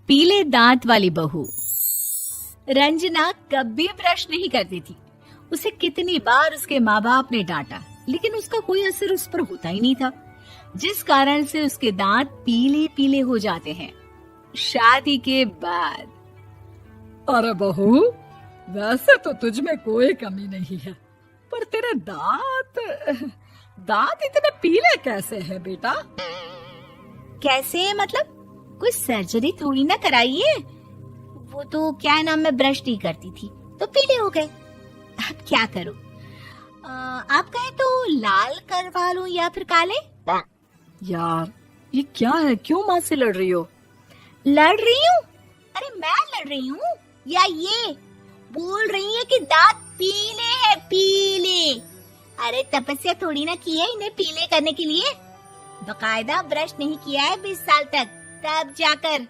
पीले दांत वाली बहू। रंजना कभी ब्रश नहीं करती थी। उसे कितनी बार उसके माँ बाप ने डांटा, लेकिन उसका कोई असर उस पर होता ही नहीं था, जिस कारण से उसके दांत पीले पीले हो जाते हैं। शादी के बाद। अरे बहू, वैसे तो तुझ में कोई कमी नहीं है, पर तेरे दांत इतने पीले कैसे हैं बेटा? कैसे मतलब? कोई सर्जरी थोड़ी ना कराइए। वो तो क्या नाम, मैं ब्रश नहीं करती थी तो पीले हो गए। अब क्या करूं? आप कहें तो लाल करवा लूं या फिर काले? यार ये क्या है, क्यों माँ से लड़ रही हो? लड़ रही हूँ? अरे मैं लड़ रही हूँ या ये बोल रही है कि दांत पीले हैं, पीले। अरे तपस्या थोड़ी ना की है इन्हें पीले करने के लिए। बकायदा ब्रश नहीं किया है 20 साल तक, तब जाकर।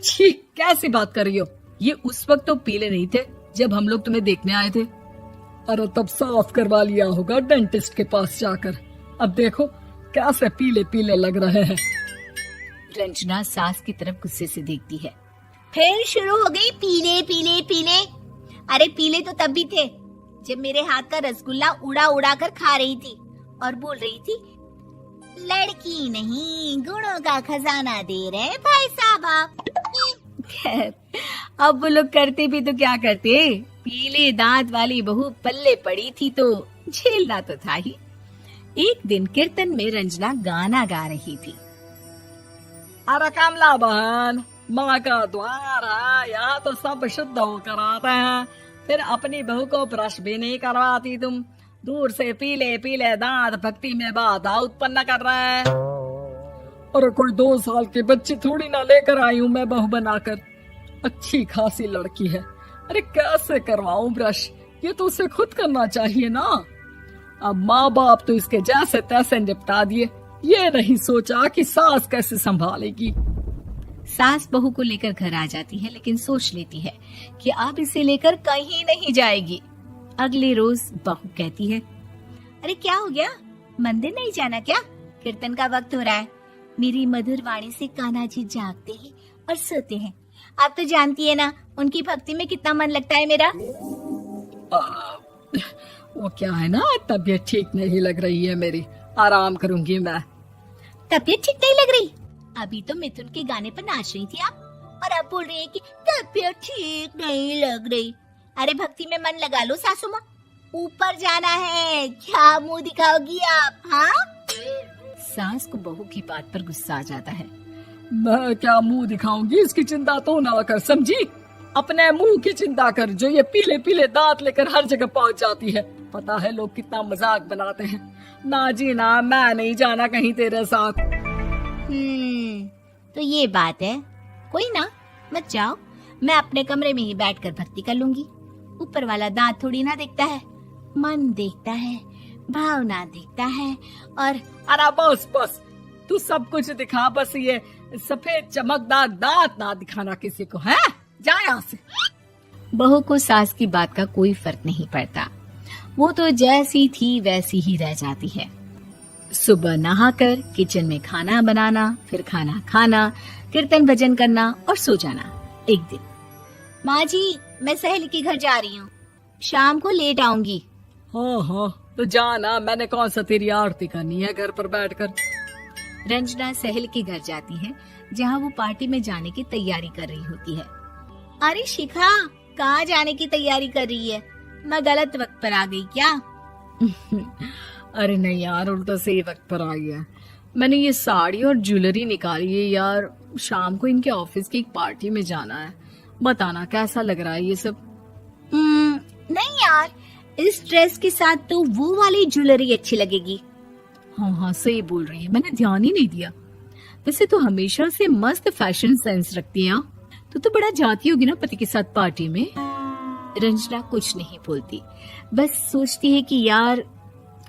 छी, कैसी बात कर रही हो? ये उस वक्त तो पीले नहीं थे जब हम लोग तुम्हें देखने आए थे। अरे तब साफ करवा लिया होगा डेंटिस्ट के पास जाकर। अब देखो कैसे पीले पीले लग रहे हैं। रंजना सास की तरफ गुस्से से देखती है। फिर शुरू हो गई पीले पीले पीले। अरे पीले तो तब भी थे जब मेरे हाथ का रसगुल्ला उड़ा उड़ा कर खा रही थी और बोल रही थी, लड़की नहीं गुणों का खजाना दे रहे भाई साहब आप। खैर, अब वो लोग करते भी तो क्या करते, पीले दांत वाली बहू पल्ले पड़ी थी तो झेलना तो था ही। एक दिन कीर्तन में रंजना गाना गा रही थी। अरे कमला बहन, माँ का द्वार है, यहाँ तो सब शुद्ध होकर आते हैं, फिर अपनी बहू को ब्रश भी नहीं करवाती तुम। दूर से पीले पीले दांत भक्ति में बाधा उत्पन्न कर रहे हैं। अरे कोई 2 साल की बच्ची थोड़ी ना लेकर आई हूँ मैं बहू बनाकर। अच्छी खासी लड़की है, अरे कैसे करवाऊं ब्रश? ये तो उसे खुद करना चाहिए ना। अब माँ बाप तो इसके जैसे तैसे निपटा दिए, ये नहीं सोचा कि सास कैसे संभालेगी। सास बहू को लेकर घर आ जाती है, लेकिन सोच लेती है कि अब इसे लेकर कहीं नहीं जाएगी। अगले रोज बहू कहती है, अरे क्या हो गया, मंदिर नहीं जाना क्या? कीर्तन का वक्त हो रहा है। मेरी मधुर वाणी से कान्हा जी जागते हैं और सोते हैं। आप तो जानती है ना उनकी भक्ति में कितना मन लगता है मेरा। वो क्या है ना, तबीयत ठीक नहीं लग रही है मेरी, आराम करूंगी मैं। तबीयत ठीक नहीं लग रही? अभी तो मिथुन के गाने पर नाच रही थी आप, और अब बोल रही है कि तबीयत ठीक नहीं लग रही। अरे भक्ति में मन लगा लो सासू माँ, ऊपर जाना है, क्या मुंह दिखाओगी आप? हाँ? सास को बहू की बात पर गुस्सा आ जाता है। मैं क्या मुंह दिखाऊंगी, इसकी चिंता तो ना कर, समझी? अपने मुंह की चिंता कर, जो ये पीले पीले दांत लेकर हर जगह पहुंच जाती है। पता है लोग कितना मजाक बनाते हैं। ना जी ना, मैं नहीं जाना कहीं तेरे साथ। तो ये बात है। कोई ना, मत जाओ, मैं अपने कमरे में ही बैठकर भक्ति कर लूंगी। ऊपर वाला दांत थोड़ी ना देखता है, मन देखता है, भावना देखता है। और अरे बस बस, तू सब कुछ दिखा, बस ये सफेद चमकदार दांत ना दिखाना किसी को, है? जा यहाँ से। बहू को सास की बात का कोई फर्क नहीं पड़ता, वो तो जैसी थी वैसी ही रह जाती है। सुबह नहाकर किचन में खाना बनाना, फिर खाना खाना, कीर्तन भजन करना और सो जाना। एक दिन, माँ जी मैं सहेली के घर जा रही हूँ, शाम को लेट आऊंगी। हाँ हाँ तो जाना, मैंने कौन सा तेरी आरती करनी है घर पर बैठकर। रंजना सहेली के घर जाती है, जहाँ वो पार्टी में जाने की तैयारी कर रही होती है। अरे शिखा, कहाँ जाने की तैयारी कर रही है? मैं गलत वक्त पर आ गई क्या? अरे नहीं यार, उल्टा सही वक्त पर आई है। मैंने ये साड़ी और ज्वेलरी निकाली है यार, शाम को इनके ऑफिस की एक पार्टी में जाना है। बताना कैसा लग रहा है ये सब? नहीं यार, इस ड्रेस के साथ तो वो वाली ज्वेलरी अच्छी लगेगी। हाँ हाँ सही बोल रही है, मैंने ध्यान ही नहीं दिया। वैसे तो हमेशा से मस्त फैशन सेंस रखती है। तो बड़ा जाती होगी ना पति के साथ पार्टी में। रंजना कुछ नहीं बोलती, बस सोचती है कि यार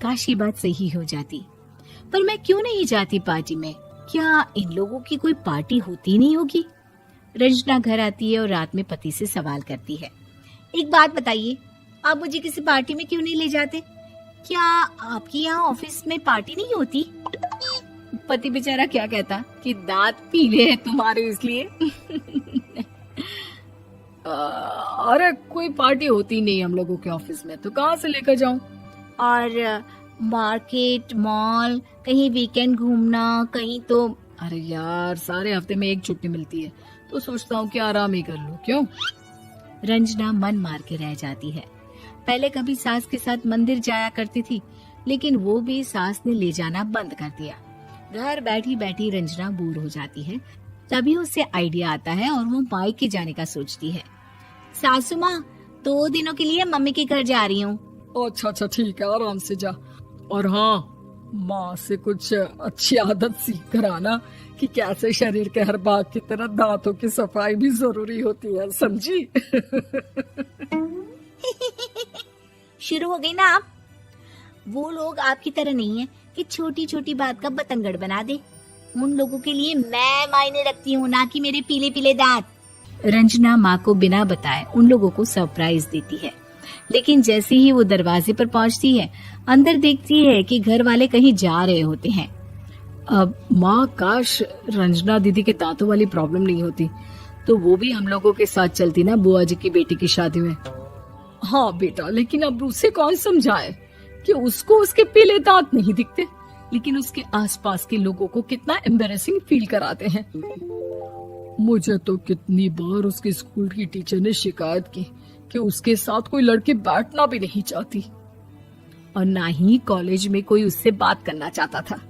काश ये बात सही हो जाती, पर मैं क्यों नहीं जाती पार्टी में? क्या इन लोगों की कोई पार्टी होती नहीं होगी? रंजना घर आती है और रात में पति से सवाल करती है, एक बात बताइए, आप मुझे किसी पार्टी में क्यों नहीं ले जाते? क्या आपकी यहाँ ऑफिस में पार्टी नहीं होती? पति बेचारा क्या कहता कि दांत पीले हैं तुम्हारे इसलिए। अरे कोई पार्टी होती नहीं हम लोगों के ऑफिस में, तो कहाँ से लेकर जाऊं? और मार्केट, मॉल, कहीं वीकेंड घूमना, कहीं तो। अरे यार सारे हफ्ते में एक छुट्टी मिलती है, तो सोचता हूँ कि आराम ही कर लूं। क्यों? रंजना मन मार के रह जाती है। पहले कभी सास के साथ मंदिर जाया करती थी, लेकिन वो भी सास ने ले जाना बंद कर दिया। घर बैठी बैठी रंजना बोर हो जाती है। तभी उसे आइडिया आता है और वो मायके जाने का सोचती है। सासू माँ, 2 दिनों के लिए मम्मी के घर जा रही हूँ। अच्छा ठीक है, आराम से जा। और हाँ, माँ से कुछ अच्छी आदत सीख कर आना कि कैसे शरीर के हर भाग की तरह दांतों की सफाई भी जरूरी होती है, समझी? शुरू हो गई ना आप। वो लोग आपकी तरह नहीं है कि छोटी छोटी बात का बतंगड़ बना दे। उन लोगों के लिए मैं मायने रखती हूँ, ना कि मेरे पीले पीले दांत। रंजना माँ को बिना बताए उन लोगों को सरप्राइज देती है, लेकिन जैसे ही वो दरवाजे पर पहुंचती है, अंदर देखती है कि घर वाले कहीं जा रहे होते हैं। अब माँ, काश रंजना दीदी के दांतों वाली प्रॉब्लम नहीं होती, तो वो भी हम लोगों के साथ चलती ना बुआ जी की बेटी की शादी में। हाँ बेटा, लेकिन अब उसे कौन समझाए कि उसको उसके पीले दांत नहीं दिखते, लेकिन उसके आसपास के लोगों को कितना एम्बैरेसिंग फील कराते हैं। मुझे तो कितनी बार उसके स्कूल की टीचर ने शिकायत की कि उसके साथ कोई लड़की बैठना भी नहीं चाहती, और ना ही कॉलेज में कोई उससे बात करना चाहता था।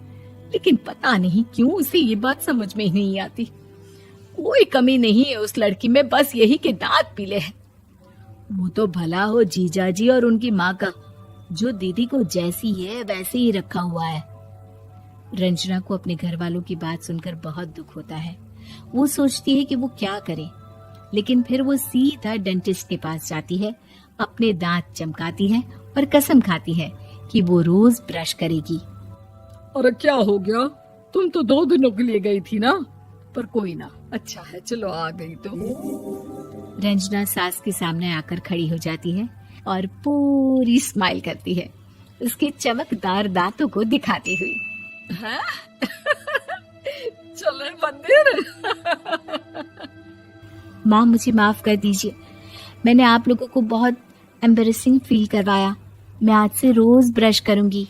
लेकिन पता नहीं क्यों उसे ये बात समझ में ही नहीं आती। कोई कमी नहीं है उस लड़की में, बस यही कि दांत पीले हैं। वो तो भला हो जीजा जी और उनकी माँ का, जो दीदी को जैसी है वैसे ही रखा हुआ है। रंजना को अपने घर वालों की बात सुनकर बहुत दुख होता है। वो सोचती है कि वो क्या करे, लेकिन फिर वो सीधा डेंटिस्ट के पास जाती है, अपने दांत चमकाती है और कसम खाती है कि वो रोज ब्रश करेगी। अरे क्या हो गया? तुम तो 2 दिनों के लिए गई थी ना, पर कोई ना, अच्छा है, चलो आ गई तो। रंजना सास के सामने आकर खड़ी हो जाती है और पूरी स्माइल करती है, उसके चमकदार दांतों को दिखाती हुई। हैं? चले मंदिर। माँ, मुझे माफ कर दीजिए, मैंने आप लोगों को बहुत एम्बैरेसिंग फील करवाया। मैं आज से रोज ब्रश करूंगी।